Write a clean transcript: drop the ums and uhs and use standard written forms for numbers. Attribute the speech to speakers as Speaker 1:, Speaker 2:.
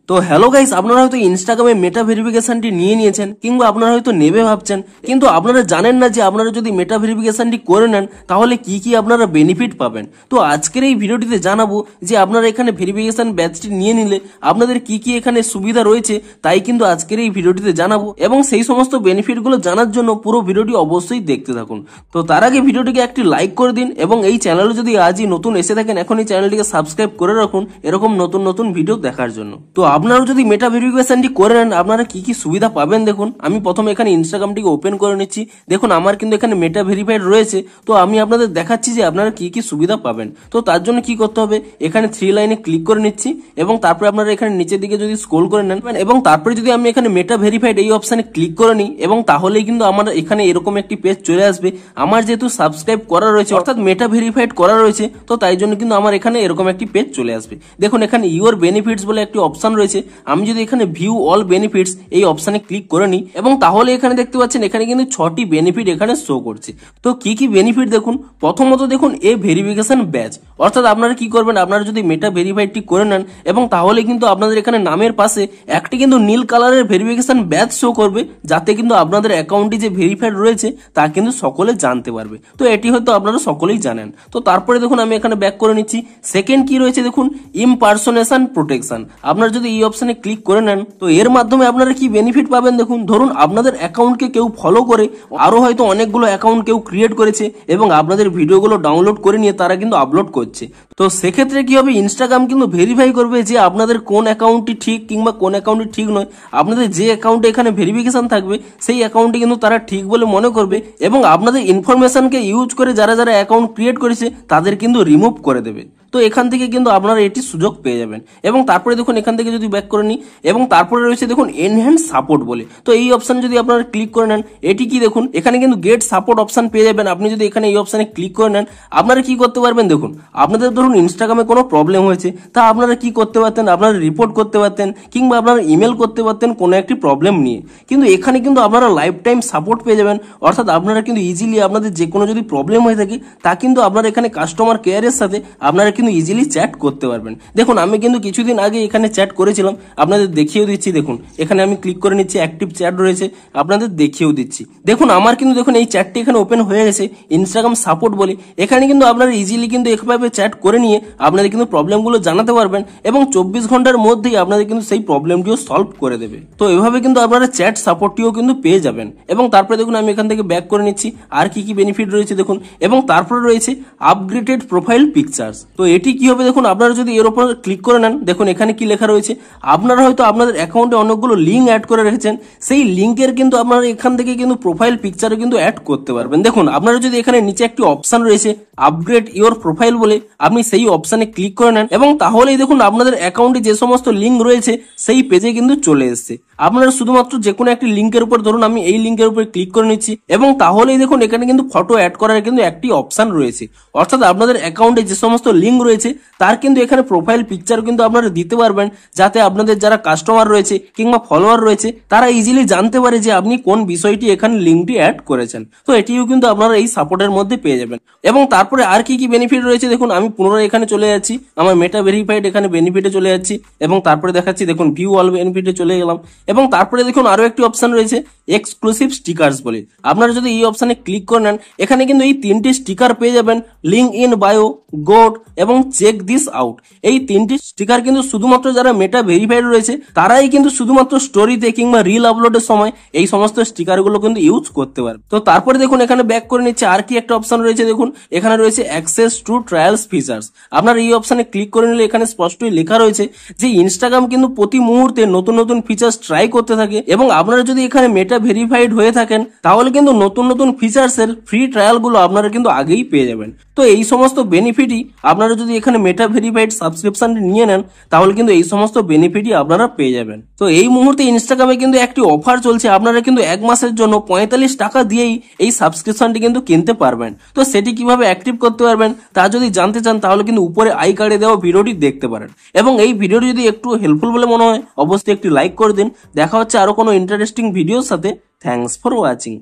Speaker 1: তো hello guys, আপনারা হয়তো ইনস্টাগ্রামে মেটা ভেরিফিকেশনটি নিয়ে নিয়েছেন কিংবা আপনারা হয়তো নেবে ভাবছেন, কিন্তু আপনারা জানেন না যে আপনারা যদি মেটা ভেরিফিকেশনটি করে নেন তাহলে কি কি আপনারা বেনিফিট পাবেন। তো আজকের এই ভিডিওটিতে জানাবো যে আপনারা এখানে ভেরিফিকেশন ব্যাচটি নিয়ে নিলে আপনাদের কি কি এখানে সুবিধা রয়েছে, তাই কিন্তু আজকের এই ভিডিওটিতে জানাবো এবং সেই সমস্ত বেনিফিটগুলো জানার জন্য পুরো ভিডিওটি অবশ্যই দেখতে থাকুন। তো তার আগে ভিডিওটিকে একটি লাইক করে দিন এবং এই চ্যানেলে যদি আজই নতুন এসে থাকেন এখন এই চ্যানেলটিকে সাবস্ক্রাইব করে রাখুন এরকম নতুন নতুন ভিডিও দেখার জন্য। তো আপনারা যদি মেটা ভেরিফিকেশনটি করে নেন আপনারা কি কি সুবিধা পাবেন দেখুন। আমি প্রথমে এখানে ইনস্টাগ্রামটিকে ওপেন করে নিচ্ছি। দেখুন আমার কিন্তু এখানে মেটা ভেরিফাইড রয়েছে। তো আমি আপনাদের দেখাচ্ছি যে আপনারা কি কি সুবিধা পাবেন। তো তার জন্য কি করতে হবে, এখানে 3 লাইনে ক্লিক করে নিচ্ছি এবং তারপরে আপনারা এখানে নিচের দিকে যদি স্ক্রল করে নেন এবং তারপরে যদি আমি এখানে মেটা ভেরিফাইড এই অপশনে ক্লিক করে নিই এবং তাহলেই কিন্তু আমার এখানে এরকম একটি পেজ চলে আসবে। আমার যেহেতু সাবস্ক্রাইব করা রয়েছে অর্থাৎ মেটা ভেরিফাইড করা রয়েছে, তো তাই জন্য কিন্তু আমার এখানে এরকম একটি পেজ চলে আসবে। দেখুন এখানে ইউর বেনিফিটস বলে একটি অপশন রয়েছে। আমি যদি এখানে ভিউ অল বেনিফিটস এই অপশনে ক্লিক করে নিই এবং তাহলে এখানে দেখতে পাচ্ছেন এখানে কিন্তু 6টি বেনিফিট এখানে শো করছে। তো কি কি বেনিফিট দেখুন। প্রথমত দেখুন এ ভেরিফিকেশন ব্যাচ, অর্থাৎ আপনারা কি করবেন, আপনারা যদি মেটা ভেরিফাইডটি করে নেন এবং তাহলে কিন্তু আপনাদের এখানে নামের পাশে একটি কিন্তু নীল কালারের ভেরিফিকেশন ব্যাচ শো করবে, যাতে কিন্তু আপনাদের অ্যাকাউন্টটি যে ভেরিফাইড রয়েছে তা কিন্তু সকলে জানতে পারবে। তো এটি হয়তো আপনারা সকলেই জানেন। তো তারপরে দেখুন আমি এখানে ব্যাক করে নিচ্ছি। সেকেন্ড কি রয়েছে দেখুন, ইমপারসোনেশন প্রোটেকশন। আপনারা যদি এই অপশনে ক্লিক করে নেন তো এর মাধ্যমে আপনারা কি বেনিফিট পাবেন দেখুন। ধরুন আপনাদের অ্যাকাউন্টকে কেউ ফলো করে, আরো হয়তো অনেকগুলো অ্যাকাউন্ট কেউ ক্রিয়েট করেছে এবং আপনাদের ভিডিওগুলো ডাউনলোড করে নিয়ে তারা কিন্তু আপলোড করছে। তো সেক্ষেত্রে কি হবে, ইনস্টাগ্রাম কিন্তু ভেরিফাই করবে যে আপনাদের কোন অ্যাকাউন্টটি ঠিক কিংবা কোন অ্যাকাউন্টটি ঠিক নয়। আপনাদের যে অ্যাকাউন্টে এখানে ভেরিফিকেশন থাকবে সেই অ্যাকাউন্টটি কিন্তু তারা ঠিক বলে মনে করবে এবং আপনাদের ইনফরমেশনকে ইউজ করে যারা যারা অ্যাকাউন্ট ক্রিয়েট করেছে তাদের কিন্তু রিমুভ করে দেবে। তো এখান থেকে কিন্তু আপনারা এটি সুযোগ পেয়ে যাবেন। এবং তারপরে দেখুন এখান থেকে যদি ব্যাক করে নিই এবং তারপরে রয়েছে দেখুন এনহ্যান্স সাপোর্ট বলে। তো এই অপশন যদি আপনারা ক্লিক করে নেন, এটি কি দেখুন এখানে কিন্তু গেট সাপোর্ট অপশন পেয়ে যাবেন। আপনি যদি এখানে এই অপশনে ক্লিক করে নেন আপনারা কি করতে পারবেন দেখুন, আপনাদের ধরুন ইনস্টাগ্রামে কোনো প্রবলেম হয়েছে, তা আপনারা কি করতে পারতেন, আপনারা রিপোর্ট করতে পারতেন কিংবা আপনারা ইমেল করতে পারতেন কোনো একটি প্রবলেম নিয়ে। কিন্তু এখানে কিন্তু আপনারা লাইফ টাইম সাপোর্ট পেয়ে যাবেন, অর্থাৎ আপনারা কিন্তু ইজিলি আপনাদের যে কোনো যদি প্রবলেম হয়ে থাকে তা কিন্তু আপনারা এখানে কাস্টমার কেয়ারের সাথে আপনারা কিন্তু ইজিলি চ্যাট করতে পারবেন। দেখুন আমি কিন্তু কিছুদিন আগে এখানে চ্যাট করেছিলাম, আপনাদের দেখিয়েও দিচ্ছি। দেখুন এখানে আমি ক্লিক করে নিচ্ছি, অ্যাক্টিভ চ্যাট রয়েছে, আপনাদের দেখিয়েও দিচ্ছি। দেখুন আমার কিন্তু দেখুন এই চ্যাটটি এখানে ওপেন হয়ে গেছে ইনস্টাগ্রাম সাপোর্ট বলে। এখানে কিন্তু আপনারা ইজিলি কিন্তু এভাবে চ্যাট করে নিয়ে আপনাদের কিন্তু প্রবলেমগুলো জানাতে পারবেন এবং 24 ঘন্টার মধ্যেই আপনাদের কিন্তু সেই প্রবলেমটিও সলভ করে দেবে। তো এভাবে কিন্তু আপনারা চ্যাট সাপোর্টটিও কিন্তু পেয়ে যাবেন। এবং তারপরে দেখুন আমি এখান থেকে ব্যাক করে নিচ্ছি, আর কি কি বেনিফিট রয়েছে দেখুন। এবং তারপরে রয়েছে আপগ্রেডেড প্রোফাইল পিকচার্স। তো এটি কি হবে দেখুন, আপনারা যদি এর উপর ক্লিক করে নেন দেখুন এখানে কি লেখা রয়েছে, আপনারা হয়তো আপনাদের অ্যাকাউন্টে অনেকগুলো লিঙ্ক অ্যাড করে রেখেছেন, সেই লিঙ্কের কিন্তু আপনারা এখান থেকে কিন্তু প্রোফাইল পিকচারও কিন্তু অ্যাড করতে পারবেন। দেখুন আপনারা যদি এখানে নিচে একটি অপশন রয়েছে আপগ্রেড ইওর প্রোফাইল বলে, আপনি সেই অপশনে ক্লিক করে নেন এবং তাহলেই দেখুন আপনাদের অ্যাকাউন্টে যে সমস্ত লিঙ্ক রয়েছে সেই পেজে কিন্তু চলে এসেছে। আপনারা শুধুমাত্র যে কোনো একটি লিঙ্কের উপর, ধরুন আমি এই লিঙ্কের উপর ক্লিক করে নিচ্ছি এবং তাহলেই দেখুন এখানে কিন্তু ফটো অ্যাড করার কিন্তু একটি অপশন রয়েছে, অর্থাৎ আপনাদের অ্যাকাউন্টে যে সমস্ত লিঙ্ক রয়েছে তার কিন্তু এখানে প্রোফাইল পিকচার কিন্তু আপনারা দিতে পারবেন, যাতে আপনাদের যারা কাস্টমার রয়েছে কিংবা ফলোয়ার রয়েছে তারা ইজিলি জানতে পারে যে আপনি কোন বিষয়টি এখানে লিঙ্কটি অ্যাড করেছেন। তো এটিও কিন্তু আপনারা এই সাপোর্টের মধ্যে পেয়ে যাবেন। এবং তারপরে আর কি কি বেনিফিট রয়েছে দেখুন, আমি পুনরায় এখানে চলে যাচ্ছি, আমার মেটা ভেরিফাইড এখানে বেনিফিটে চলে যাচ্ছি এবং তারপরে দেখাচ্ছি দেখুন ভিউ অল বেনিফিটে চলে গেলাম এবং তারপরে দেখুন আরো একটি অপশন রয়েছে এক্সক্লুসিভ স্টিকার্স বলে। আপনারা যদি এই অপশনে ক্লিক করে নেন এখানে কিন্তু এই 3টি স্টিকার পেয়ে যাবেন, লিঙ্ক ইন বায়ো, গোড এবং চেক দিস আউট। এই 3টি স্টিকার কিন্তু শুধুমাত্র যারা মেটা ভেরিফাইড রয়েছে তারাই কিন্তু শুধুমাত্র স্টোরিতে কিংবা রিল আপলোডের সময় এই সমস্ত স্টিকার গুলো কিন্তু ইউজ করতে পারবে। তো তারপরে দেখুন এখানে ব্যাক করে নিচ্ছে, আর কি একটা অপশন রয়েছে দেখুন, এখানে রয়েছে অ্যাক্সেস টু ট্রায়ালস ফিচার্স। আপনারা এই অপশনে ক্লিক করে নিলে এখানে স্পষ্টই লেখা রয়েছে যে ইনস্টাগ্রাম কিন্তু প্রতি মুহূর্তে নতুন নতুন ফিচার্স ট্রাই করতে থাকে এবং আপনারা যদি এখানে মেটা ভেরিফাইড হয়ে থাকেন তাহলে কিন্তু নতুন নতুন ফিচার্সের ফ্রি ট্রায়াল গুলো আপনারা কিন্তু আগেই পেয়ে যাবেন। তো এই সমস্ত বেনিফিটই আপনারা যদি এখানে মেটা ভেরিফাইড সাবস্ক্রিপশন নিয়ে নেন তাহলে কিন্তু এই সমস্ত বেনিফিটই আপনারা পেয়ে যাবেন। তো এই মুহূর্তে ইনস্টাগ্রামে কিন্তু একটি অফার চলছে, আপনারা কিন্তু 1 মাসের জন্য 45 টাকা দিয়েই এই সাবস্ক্রিপশনটি কিন্তু কিনতে পারবেন। তো সেটি কিভাবে অ্যাক্টিভ করতে পারবেন তা যদি জানতে চান তাহলে কিন্তু উপরে আই কার্ডে দেওয়া ভিডিওটি দেখতে পারেন। এবং এই ভিডিওটি যদি একটু হেল্পফুল বলে মনে হয় অবশ্যই একটি লাইক করে দিন। দেখা হচ্ছে আরো কোনো ইন্টারেস্টিং ভিডিওর সাথে। Thanks for watching.